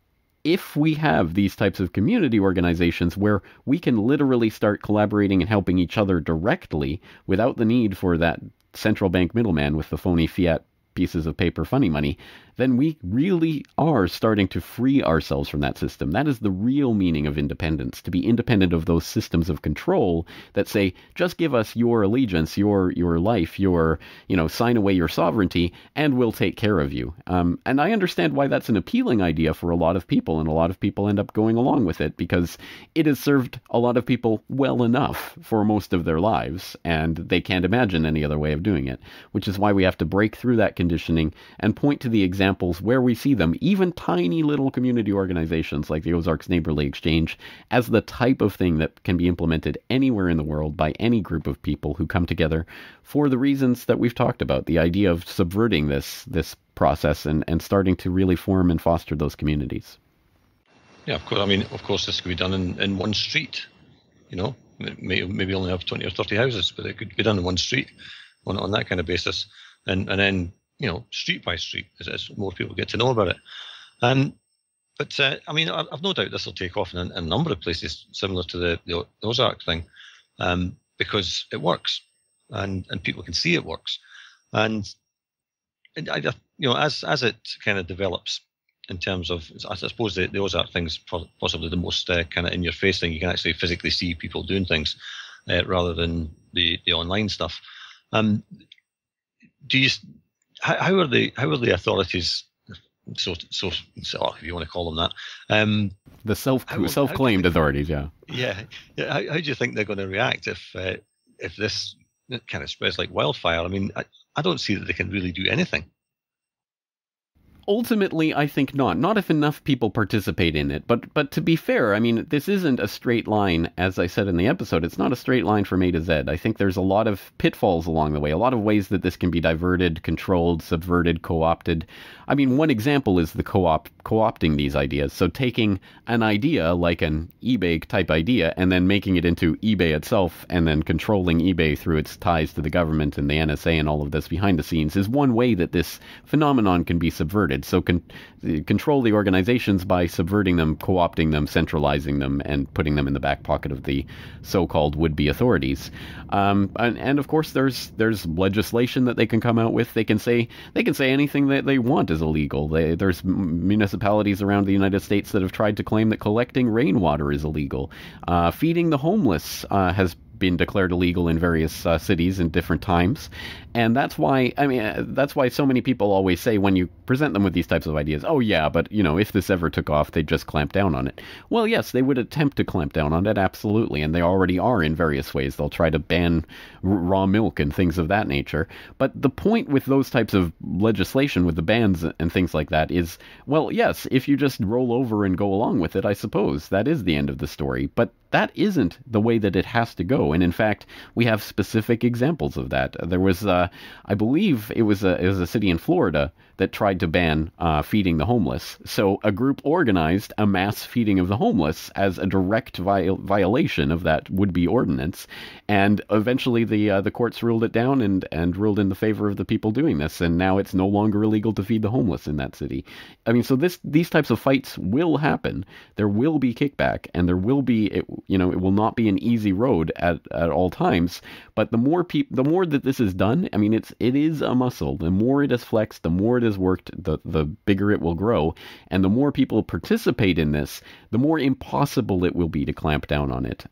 if we have these types of community organizations where we can literally start collaborating and helping each other directly without the need for that central bank middleman with the phony fiat pieces of paper funny money, then we really are starting to free ourselves from that system. That is the real meaning of independence, to be independent of those systems of control that say, just give us your allegiance, your life, sign away your sovereignty, and we'll take care of you. And I understand why that's an appealing idea for a lot of people, and a lot of people end up going along with it because it has served a lot of people well enough for most of their lives, and they can't imagine any other way of doing it, which is why we have to break through that conditioning and point to the examples where we see them, even tiny little community organizations like the Ozarks Neighborly Exchange, as the type of thing that can be implemented anywhere in the world by any group of people who come together for the reasons that we've talked about, the idea of subverting this process and starting to really form and foster those communities. Yeah, of course. I mean, of course, this could be done in one street. You know, maybe only have 20 or 30 houses, but it could be done in one street on that kind of basis, and then, you know, street by street as more people get to know about it. But I mean, I've no doubt this will take off in a number of places, similar to the Ozark thing, because it works, and people can see it works, and I, you know, as it kind of develops. In terms of, I suppose the Ozark thing's possibly the most kind of in-your-face thing. You can actually physically see people doing things rather than the online stuff. How are the authorities, so if you want to call them that, the self-claimed authorities, yeah. Yeah. How do you think they're going to react if this kind of spreads like wildfire? I mean, I don't see that they can really do anything. Ultimately, I think not. Not if enough people participate in it. But to be fair, I mean, this isn't a straight line, as I said in the episode. It's not a straight line from A to Z. I think there's a lot of pitfalls along the way, a lot of ways that this can be diverted, controlled, subverted, co-opted. I mean, one example is the co-opting these ideas. So taking an idea, like an eBay type idea, and then making it into eBay itself, and then controlling eBay through its ties to the government and the NSA and all of this behind the scenes is one way that this phenomenon can be subverted. So control the organizations by subverting them, co-opting them, centralizing them, and putting them in the back pocket of the so-called would-be authorities. And of course, there's legislation that they can come out with. They can say anything that they want is illegal. There's municipalities around the United States that have tried to claim that collecting rainwater is illegal. Feeding the homeless has been declared illegal in various cities in different times. And that's why so many people always say when you present them with these types of ideas, oh yeah, but you know, if this ever took off, they'd just clamp down on it. Well, yes, they would attempt to clamp down on it, absolutely, and they already are in various ways. They'll try to ban raw milk and things of that nature. But the point with those types of legislation, with the bans and things like that, is, well, yes, if you just roll over and go along with it, I suppose that is the end of the story. But that isn't the way that it has to go. And in fact, we have specific examples of that. There was, I believe it was a city in Florida that tried to ban feeding the homeless. So a group organized a mass feeding of the homeless as a direct violation of that would-be ordinance. And eventually the courts ruled it down and ruled in the favor of the people doing this. And now it's no longer illegal to feed the homeless in that city. I mean, so these types of fights will happen. There will be kickback, and there will be, it will not be an easy road at all times. But the more that this is done, I mean, it is a muscle. The more it is flexed, the more it is worked, the bigger it will grow. And the more people participate in this, the more impossible it will be to clamp down on it.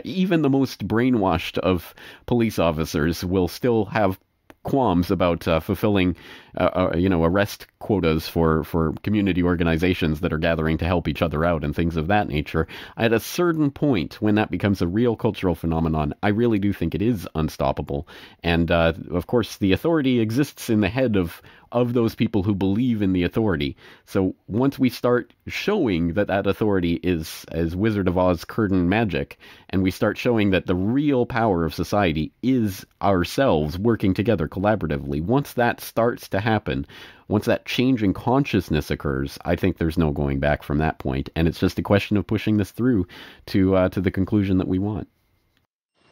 Even the most brainwashed of police officers will still have qualms about fulfilling, arrest quotas for community organizations that are gathering to help each other out and things of that nature. At a certain point, when that becomes a real cultural phenomenon, I really do think it is unstoppable. And of course, the authority exists in the head of those people who believe in the authority. So once we start showing that authority is as Wizard of Oz curtain magic, and we start showing that the real power of society is ourselves working together collaboratively, once that starts to happen, once that change in consciousness occurs, I think there's no going back from that point. And it's just a question of pushing this through to the conclusion that we want.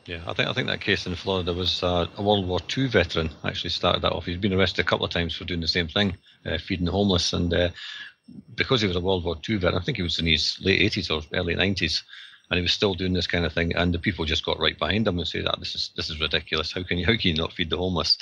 Yeah, I think that case in Florida was a World War II veteran actually started that off. He's been arrested a couple of times for doing the same thing, feeding the homeless. And because he was a World War II veteran, I think he was in his late 80s or early 90s, and he was still doing this kind of thing. And the people just got right behind him and said, this is ridiculous. How can you not feed the homeless?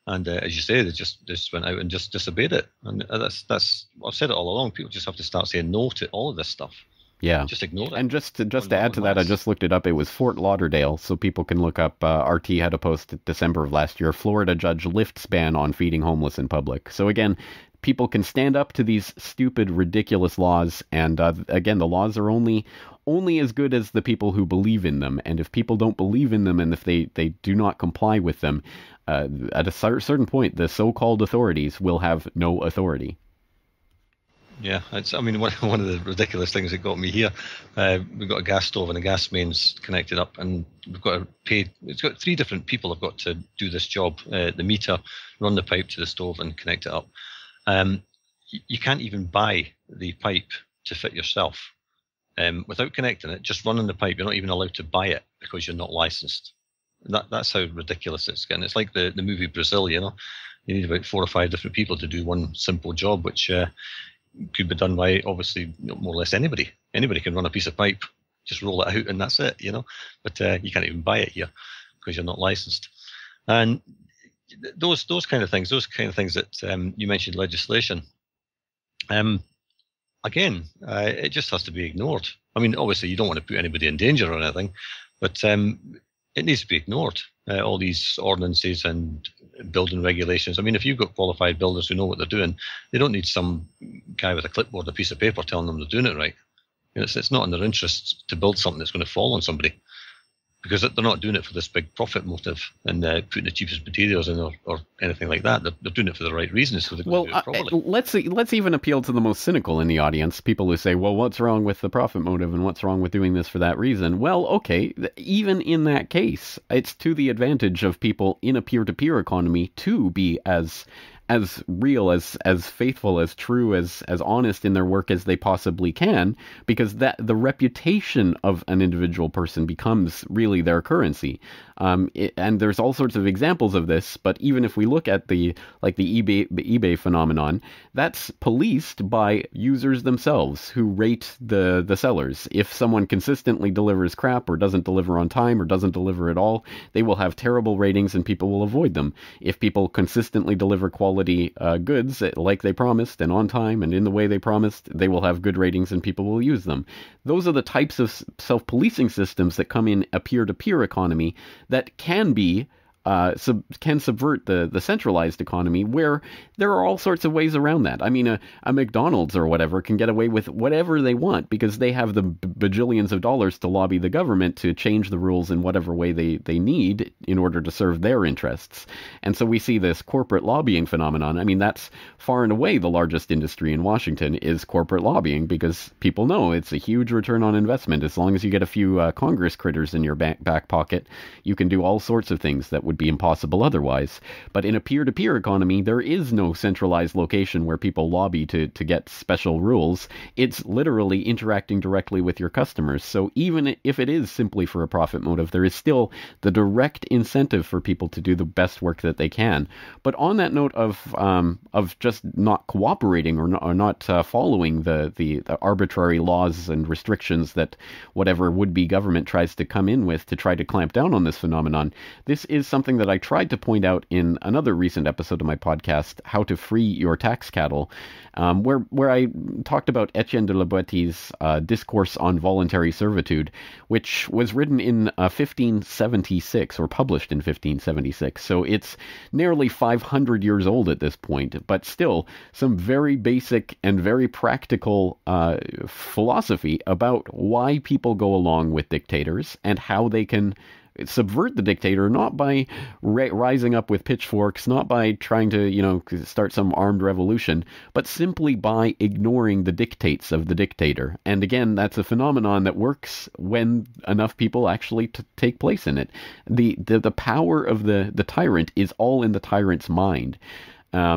And as you say, they just went out and just disobeyed it. And that's I've said it all along. People just have to start saying no to all of this stuff. Yeah, just ignore it. And just to add to that, I just looked it up. It was Fort Lauderdale, so people can look up. RT had a post December of last year. Florida judge lifts ban on feeding homeless in public. So again, people can stand up to these stupid, ridiculous laws. And again, the laws are only only as good as the people who believe in them. And if people don't believe in them, and if they do not comply with them, at a certain point, the so-called authorities will have no authority. Yeah, I mean, one of the ridiculous things that got me here, we've got a gas stove and the gas mains connected up, and we've got to pay. It's got 3 different people have got to do this job: the meter, run the pipe to the stove, and connect it up. You can't even buy the pipe to fit yourself without connecting it. Just running the pipe, you're not even allowed to buy it because you're not licensed. That's how ridiculous it's getting. It's like the movie Brazil. You need about 4 or 5 different people to do one simple job, which could be done by obviously more or less anybody. Anybody can run a piece of pipe, just roll it out, and that's it. But you can't even buy it here because you're not licensed. And those kind of things that you mentioned, legislation. Again, it just has to be ignored. I mean, obviously you don't want to put anybody in danger or anything, but it needs to be ignored. All these ordinances and building regulations. I mean, if you've got qualified builders who know what they're doing, they don't need some guy with a clipboard, a piece of paper telling them they're doing it right. It's not in their interest to build something that's going to fall on somebody, because they're not doing it for this big profit motive and putting the cheapest materials in or anything like that. They're doing it for the right reasons, so they're going to do it properly. Let's even appeal to the most cynical in the audience, people who say, well, what's wrong with the profit motive and what's wrong with doing this for that reason? Well, okay, even in that case, it's to the advantage of people in a peer-to-peer economy to be as real, as faithful, as true, as honest in their work as they possibly can, because that the reputation of an individual person becomes really their currency. And there's all sorts of examples of this, but even if we look at the eBay phenomenon, that's policed by users themselves who rate the sellers. If someone consistently delivers crap or doesn't deliver on time or doesn't deliver at all, they will have terrible ratings and people will avoid them. If people consistently deliver quality goods like they promised and on time and in the way they promised, they will have good ratings and people will use them. Those are the types of self-policing systems that come in a peer-to-peer economy that can be can subvert the centralized economy, where there are all sorts of ways around that. I mean, a McDonald's or whatever can get away with whatever they want because they have the bajillions of dollars to lobby the government to change the rules in whatever way they need in order to serve their interests. And so we see this corporate lobbying phenomenon. I mean, that's far and away the largest industry in Washington is corporate lobbying, because people know it's a huge return on investment. As long as you get a few Congress critters in your back pocket, you can do all sorts of things that would be impossible otherwise. But in a peer-to-peer economy, there is no centralized location where people lobby to get special rules. It's literally interacting directly with your customers. So even if it is simply for a profit motive, there is still the direct incentive for people to do the best work that they can. But on that note of just not cooperating or not following the arbitrary laws and restrictions that whatever would-be government tries to come in with to try to clamp down on this phenomenon, this is something that I tried to point out in another recent episode of my podcast, How to Free Your Tax Cattle, where I talked about Etienne de la Boétie's Discourse on Voluntary Servitude, which was written in 1576, or published in 1576. So it's nearly 500 years old at this point, but still some very basic and very practical philosophy about why people go along with dictators and how they can subvert the dictator, not by rising up with pitchforks, not by trying to, start some armed revolution, but simply by ignoring the dictates of the dictator. And again, that's a phenomenon that works when enough people actually take place in it. The power of the tyrant is all in the tyrant's mind.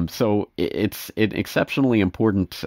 So it's an exceptionally important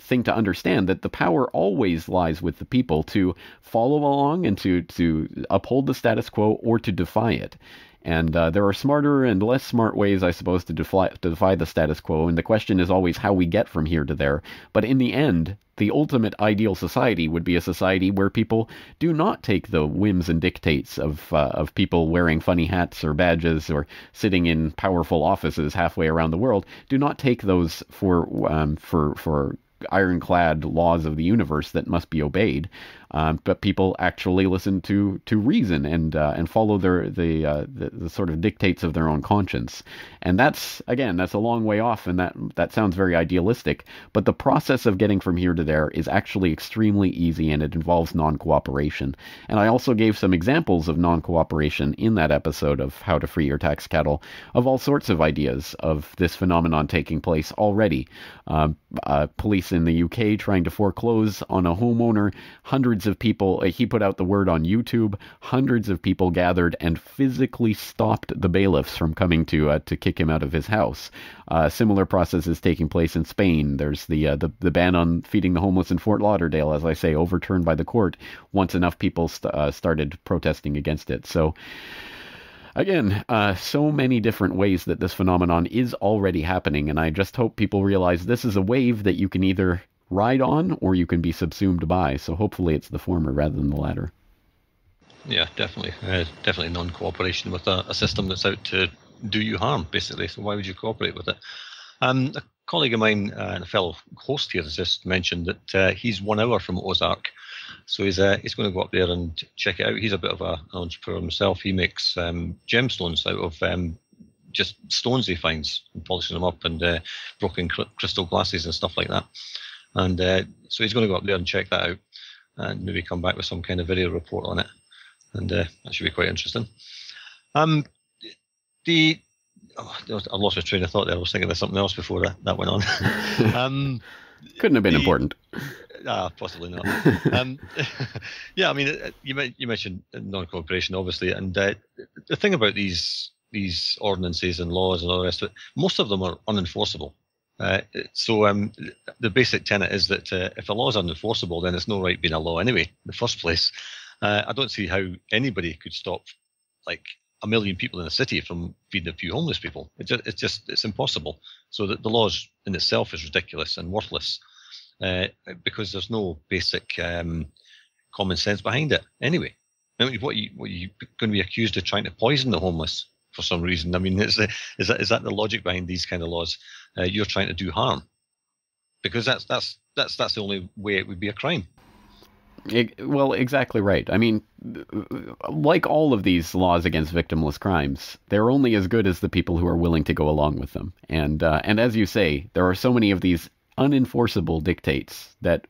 thing to understand, that the power always lies with the people to follow along and to uphold the status quo or to defy it. And there are smarter and less smart ways, I suppose, to defy the status quo. And the question is always how we get from here to there. But in the end, the ultimate ideal society would be a society where people do not take the whims and dictates of people wearing funny hats or badges or sitting in powerful offices halfway around the world. Do not take those for ironclad laws of the universe that must be obeyed, but people actually listen to reason and follow the sort of dictates of their own conscience. And that's a long way off, and that sounds very idealistic. But the process of getting from here to there is actually extremely easy, and it involves non-cooperation. And I also gave some examples of non-cooperation in that episode of How to Free Your Tax Cattle, of all sorts of ideas of this phenomenon taking place already. Police in the UK trying to foreclose on a homeowner. Hundreds of people, he put out the word on YouTube, hundreds of people gathered and physically stopped the bailiffs from coming to kick him out of his house. Similar process is taking place in Spain. There's the ban on feeding the homeless in Fort Lauderdale, as I say, overturned by the court once enough people started protesting against it. So again, so many different ways that this phenomenon is already happening, and I just hope people realize this is a wave that you can either ride on or you can be subsumed by. So hopefully it's the former rather than the latter. Yeah, definitely. Definitely non-cooperation with a system that's out to do you harm, basically. So why would you cooperate with it? A colleague of mine and a fellow host here has just mentioned that he's 1 hour from Ozark. So he's going to go up there and check it out. He's a bit of an entrepreneur himself. He makes gemstones out of just stones he finds and polishing them up, and broken crystal glasses and stuff like that. And so he's going to go up there and check that out and maybe come back with some kind of video report on it. And that should be quite interesting. I lost my train of thought there. I was thinking of something else before that went on. Couldn't have been important. Possibly not. Yeah, I mean, you mentioned non-cooperation, obviously, and the thing about these ordinances and laws and all the rest of it, most of them are unenforceable. So the basic tenet is that if a law is unenforceable, then it's no right being a law anyway in the first place. I don't see how anybody could stop like 1 million people in a city from feeding a few homeless people. It's impossible. So the law in itself is ridiculous and worthless because there's no basic common sense behind it. Anyway, I mean, what you going to be accused of trying to poison the homeless for some reason? I mean, is that the logic behind these kind of laws? You're trying to do harm because that's the only way it would be a crime. Well, exactly right. I mean, like all of these laws against victimless crimes, they're only as good as the people who are willing to go along with them. And as you say, there are so many of these unenforceable dictates that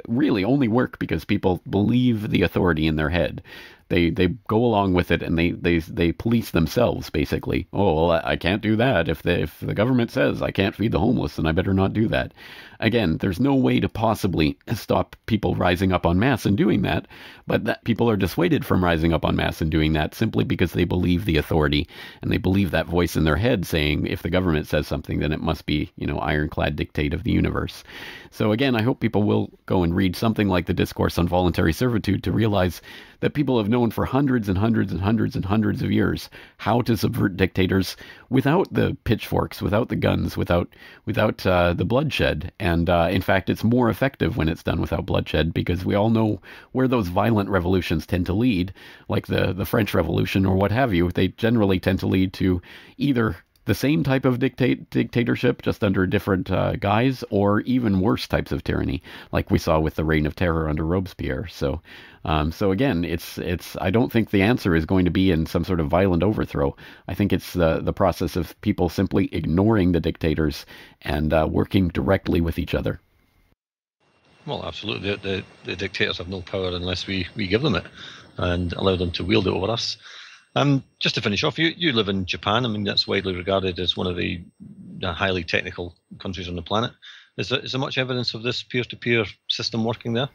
really only work because people believe the authority in their head. They go along with it, and they police themselves, basically. Oh, well, I can't do that. If the government says I can't feed the homeless, then I better not do that. Again, there's no way to possibly stop people rising up en masse and doing that, but that people are dissuaded from rising up en masse and doing that simply because they believe the authority, and they believe that voice in their head saying, if the government says something, then it must be, ironclad dictate of the universe. So again, I hope people will go and read something like the Discourse on Voluntary Servitude to realize that people have known for hundreds and hundreds and hundreds and hundreds of years how to subvert dictators without the pitchforks, without the guns, without the bloodshed. And in fact, it's more effective when it's done without bloodshed, because we all know where those violent revolutions tend to lead, like the French Revolution or what have you. They generally tend to lead to either the same type of dictatorship, just under different guise, or even worse types of tyranny, like we saw with the Reign of Terror under Robespierre. So again, it's. I don't think the answer is going to be in some sort of violent overthrow. I think it's the process of people simply ignoring the dictators and working directly with each other. Well, absolutely. The dictators have no power unless we give them it and allow them to wield it over us. Just to finish off, you live in Japan. I mean, that's widely regarded as one of the highly technical countries on the planet. Is there much evidence of this peer-to-peer system working there?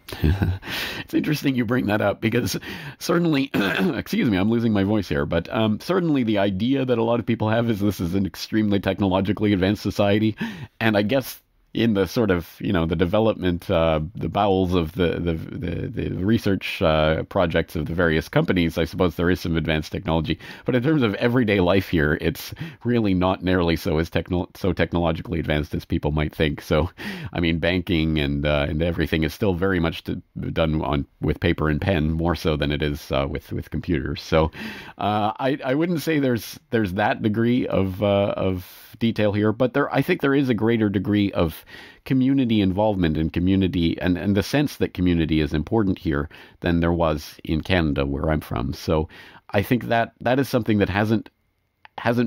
It's interesting you bring that up, because certainly, excuse me, I'm losing my voice here, but certainly the idea that a lot of people have is this is an extremely technologically advanced society, and I guess in the sort of, the development, the bowels of the research projects of the various companies, I suppose there is some advanced technology. But in terms of everyday life here, it's really not nearly so technologically advanced as people might think. So, I mean, banking and everything is still very much done with paper and pen, more so than it is with computers. So, I wouldn't say there's that degree of detail here, but I think there is a greater degree of community involvement and community and the sense that community is important here than there was in Canada, where I'm from. So I think that is something that hasn't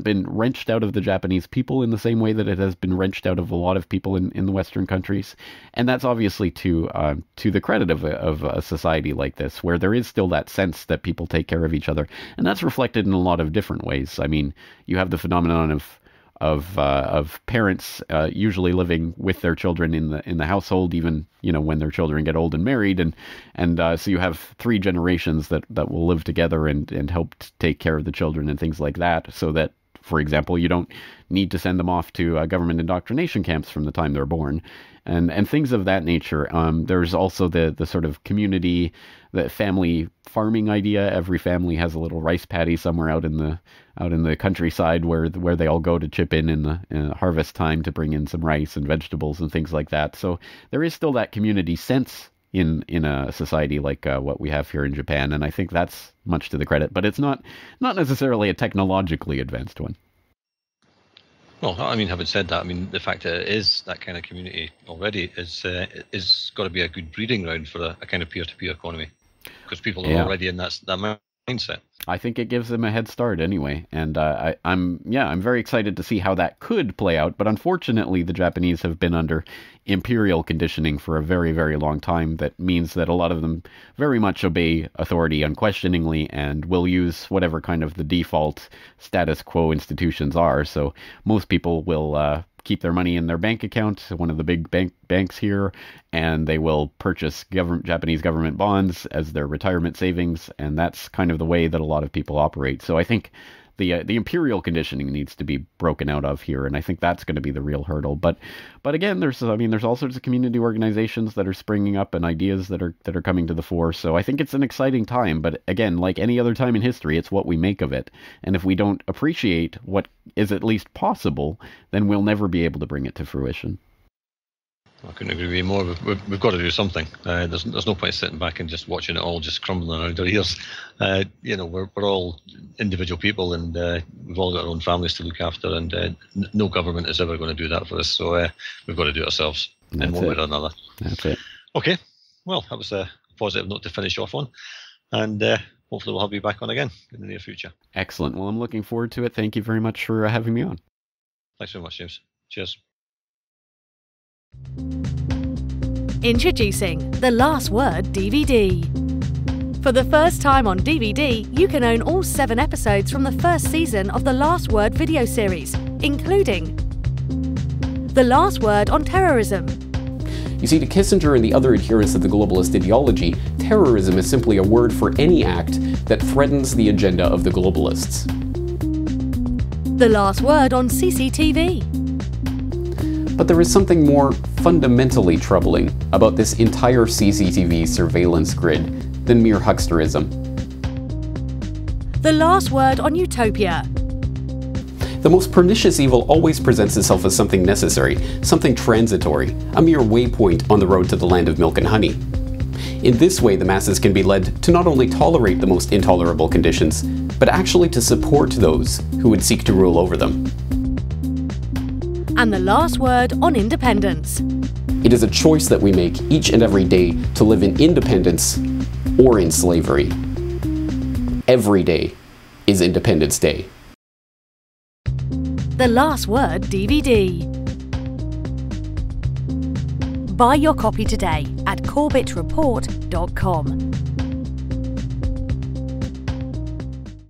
been wrenched out of the Japanese people in the same way that it has been wrenched out of a lot of people in the Western countries. And that's obviously to the credit of a society like this, where there is still that sense that people take care of each other. And that's reflected in a lot of different ways. I mean, you have the phenomenon of parents usually living with their children in the household, even when their children get old and married, and so you have 3 generations that will live together and help take care of the children and things like that, so that, for example, you don't need to send them off to government indoctrination camps from the time they're born, and things of that nature. There's also the sort of community, the family farming idea. Every family has a little rice paddy somewhere out in the countryside where they all go to chip in the harvest time to bring in some rice and vegetables and things like that. So there is still that community sense in a society like what we have here in Japan, and I think that's much to the credit. But it's not necessarily a technologically advanced one. Well, I mean, having said that, I mean, the fact that it is that kind of community already is got to be a good breeding ground for a kind of peer-to-peer economy, because people are already in that mindset. I think it gives them a head start anyway, and I'm very excited to see how that could play out. But unfortunately, the Japanese have been under imperial conditioning for a very, very long time. That means that a lot of them very much obey authority unquestioningly and will use whatever kind of the default status quo institutions are. So most people will keep their money in their bank account, one of the big banks here, and they will purchase Japanese government bonds as their retirement savings, and that's kind of the way that a lot of people operate. So I think the imperial conditioning needs to be broken out of here, and I think that's going to be the real hurdle. But again, there's all sorts of community organizations that are springing up and ideas that are coming to the fore. So I think it's an exciting time. But again, like any other time in history, it's what we make of it. And if we don't appreciate what is at least possible, then we'll never be able to bring it to fruition. I couldn't agree with you more. We've got to do something. There's no point sitting back and just watching it all just crumbling around our ears. We're all individual people, and we've all got our own families to look after, and no government is ever going to do that for us. So we've got to do it ourselves in one way or another. That's it. Okay. Well, that was a positive note to finish off on, and hopefully we'll have you back on again in the near future. Excellent. Well, I'm looking forward to it. Thank you very much for having me on. Thanks very much, James. Cheers. Introducing The Last Word DVD. For the first time on DVD, you can own all 7 episodes from the first season of The Last Word video series, including The Last Word on Terrorism. You see, to Kissinger and the other adherents of the globalist ideology, terrorism is simply a word for any act that threatens the agenda of the globalists. The Last Word on CCTV. But there is something more fundamentally troubling about this entire CCTV surveillance grid than mere hucksterism. The Last Word on Utopia. The most pernicious evil always presents itself as something necessary, something transitory, a mere waypoint on the road to the land of milk and honey. In this way, the masses can be led to not only tolerate the most intolerable conditions, but actually to support those who would seek to rule over them. And the Last Word on Independence. It is a choice that we make each and every day to live in independence or in slavery. Every day is Independence Day. The Last Word DVD. Buy your copy today at corbettreport.com.